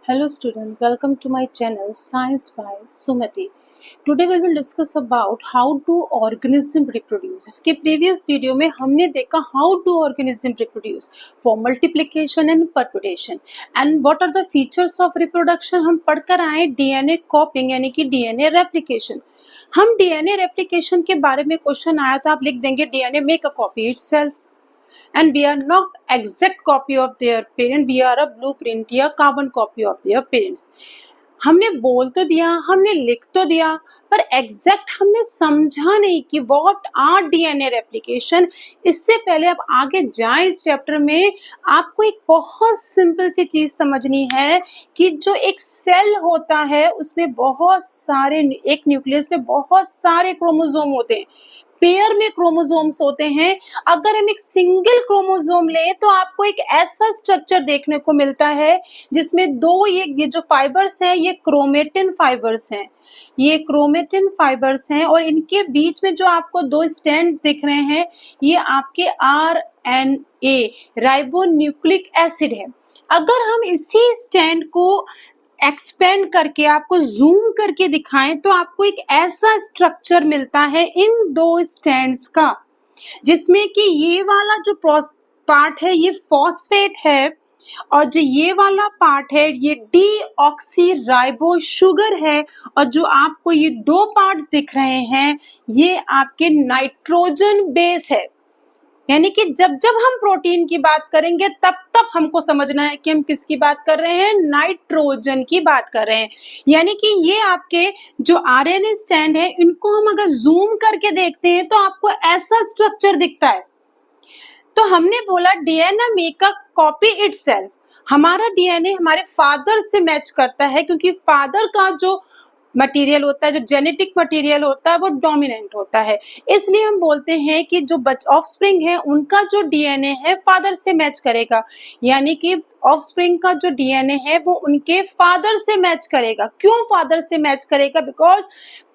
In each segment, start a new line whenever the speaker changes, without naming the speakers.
Hello student, welcome to my channel Science by Sumati. Today we will discuss about how do organism reproduce. इसके previous video में हमने देखा how do organism reproduce for multiplication and perpetuation and what are the features of reproduction. हम पढ़कर आए DNA copying यानी कि DNA replication. हम DNA replication के बारे में क्वेश्चन आया तो आप लिख देंगे DNA make a copy itself. And we are not exact copy of their parent, we are a blueprint या carbon copy of their parents. हमने बोल तो दिया, हमने लिख तो दिया, पर एग्जैक्ट हमने समझा नहीं कि व्हाट आर डीएनए रेप्लिकेशन. इससे पहले आप आगे जाएं इस चैप्टर में, आपको एक बहुत सिंपल सी चीज समझनी है कि जो एक सेल होता है उसमें बहुत सारे, एक न्यूक्लियस में बहुत सारे क्रोमोसोम होते हैं, पेयर में क्रोमोसोम्स होते हैं. अगर हम एक सिंगल क्रोमोसोम लें तो आपको एक ऐसा स्ट्रक्चर देखने को मिलता है जिसमें दो ये जो फाइबर्स हैं ये क्रोमेटिन फाइबर्स हैं, ये क्रोमेटिन फाइबर्स हैं और इनके बीच में जो आपको दो स्टैंड दिख रहे हैं ये आपके आरएनए राइबोन्यूक्लिक एसिड है. अगर हम इसी स्टैंड को एक्सपेंड करके आपको जूम करके दिखाएं तो आपको एक ऐसा स्ट्रक्चर मिलता है इन दो स्टैंड्स का, जिसमें कि ये वाला जो पार्ट है ये फॉस्फेट है और जो ये वाला पार्ट है ये डीऑक्सीराइबो शुगर है और जो आपको ये दो पार्ट्स दिख रहे हैं ये आपके नाइट्रोजन बेस है. यानी कि जब जब हम प्रोटीन की बात करेंगे तब तब हमको समझना है कि हम किसकी बात कर रहे हैं, नाइट्रोजन की बात कर रहे हैं. यानी कि ये आपके जो आरएनए स्टैंड है इनको हम अगर जूम करके देखते हैं तो आपको ऐसा स्ट्रक्चर दिखता है. तो हमने बोला DNA make a copy itself. हमारा डीएनए हमारे फादर से मैच करता है क्योंकि फादर का जो मटेरियल होता है, जो जेनेटिक मटेरियल होता है वो डोमिनेंट होता है. इसलिए हम बोलते हैं कि जो ऑफस्प्रिंग है उनका जो डीएनए है फादर से मैच करेगा. यानी कि ऑफस्प्रिंग का जो डीएनए है वो उनके फादर से मैच करेगा. क्यों फादर से मैच करेगा? बिकॉज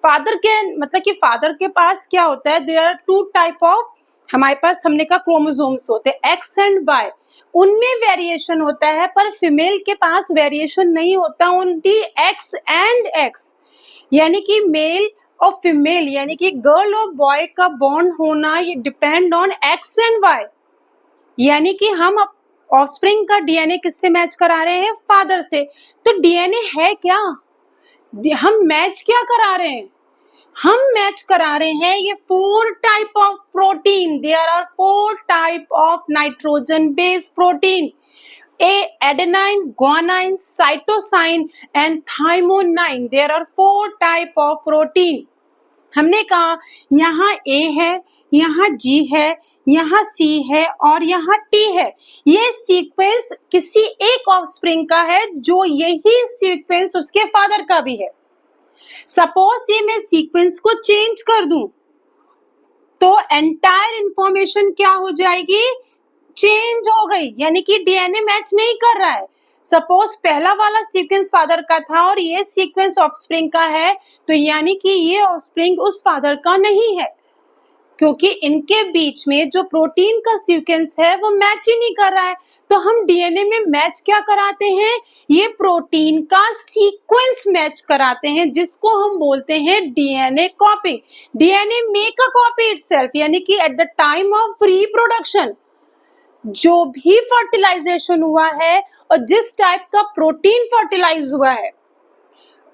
फादर के मतलब कि फादर के पास क्या होता है, there are two type of, हमारे पास हमने कहा क्रोमोसोम्स होते हैं एक्स एंड वाई, उनमें वेरिएशन होता है, पर फीमेल के पास वेरिएशन नहीं होता, ओनली एक्स एंड एक्स. यानी कि मेल और फीमेल यानी कि गर्ल और बॉय का बॉन्ड होना ये depend on X and Y. यानी कि हम ऑफस्प्रिंग का डीएनए किससे मैच करा रहे हैं, फादर से. तो डीएनए है क्या, हम मैच क्या करा रहे हैं, हम मैच करा रहे हैं ये 4 type of protein. There are 4 type of nitrogen based protein, adenine, guanine, cytosine and thymine. There are 4 type of protein. हमने कहा यहाँ A है, यहाँ G है, यहाँ C है और यहाँ T है. ये सीक्वेंस किसी एक ऑफस्प्रिंग का है जो यही सीक्वेंस उसके फादर का भी है. सपोज ये मैं सीक्वेंस को चेंज कर दूं तो एंटायर इंफॉर्मेशन क्या हो जाएगी, चेंज हो गई. यानी कि डीएनए मैच नहीं कर रहा है. सपोज पहला वाला सीक्वेंस फादर का था और ये सीक्वेंस ऑफस्प्रिंग का है तो यानी कि ये ऑफस्प्रिंग उस फादर का नहीं है, क्योंकि इनके बीच में जो प्रोटीन का सीक्वेंस है वो मैच ही नहीं कर रहा है. तो हम डीएनए में मैच क्या कराते हैं, ये प्रोटीन का सीक्वेंस मैच कराते हैं जिसको हम बोलते हैं DNA copy. DNA make a copy itself. यानी कि at the time of reproduction जो भी फर्टिलाइजेशन हुआ है और जिस टाइप का प्रोटीन फर्टिलाइज हुआ है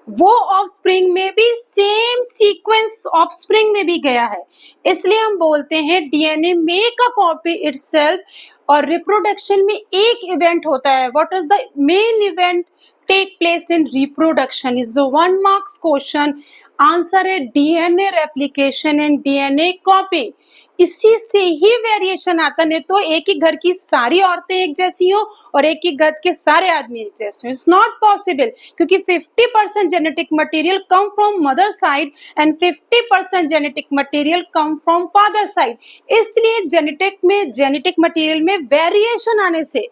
वो ऑफस्प्रिंग में भी सेम सीक्वेंस ऑफस्प्रिंग में भी गया है. इसलिए हम बोलते हैं DNA make a copy itself. और रिप्रोडक्शन में एक इवेंट होता है. What is the main event take place in reproduction is the 1 marks question. Answer है DNA replication and DNA copy. इसी से ही वेरिएशन आता, नहीं तो एक ही घर की सारी औरतें एक जैसी हो और एक ही घर के सारे आदमी एक जैसे हो. इट्स नॉट पॉसिबल क्योंकि 50% genetic material come from mother side and 50% genetic material come from father side. इसलिए जेनेटिक मटेरियल में वेरिएशन आने से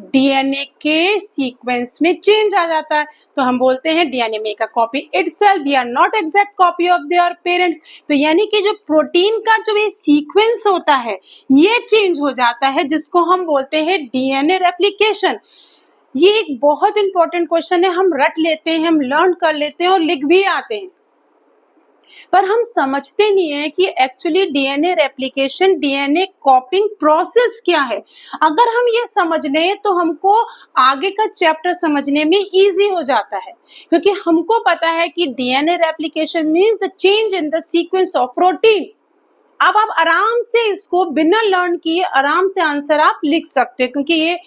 डीएनए के सीक्वेंस में चेंज आ जाता है. तो हम बोलते हैं DNA make a copy itself. We are not exact copy of their parents. तो यानी कि जो प्रोटीन का जो ये सीक्वेंस होता है ये चेंज हो जाता है जिसको हम बोलते हैं डीएनए रेप्लिकेशन. ये एक बहुत इंपॉर्टेंट क्वेश्चन है, हम रट लेते हैं, हम लर्न कर लेते हैं और लिख भी आते हैं, पर हम समझते नहीं है कि actually DNA replication, DNA कॉपिंग process क्या है। अगर हम ये समझ लें तो हमको आगे का चैप्टर समझने में इजी हो जाता है, क्योंकि हमको पता है कि DNA replication means the change in the sequence of protein. अब आप आराम से इसको बिना लर्न किए आराम से आंसर आप लिख सकते हो, क्योंकि ये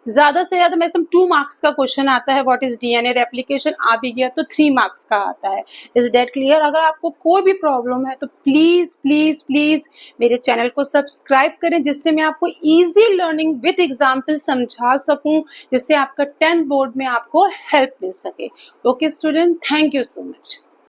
ज्यादा से ज्यादा मैक्सिमम 2 मार्क्स का क्वेश्चन आता है। व्हाट इज डीएनए रेप्लिकेशन आ भी गया तो 3 मार्क्स का आता है। Is that clear? अगर आपको कोई भी प्रॉब्लम है तो प्लीज प्लीज प्लीज मेरे चैनल को सब्सक्राइब करें, जिससे मैं आपको इजी लर्निंग विद एग्जाम्पल समझा सकूं, जिससे आपका 10th बोर्ड में आपको हेल्प मिल सके। Okay student, thank you so much.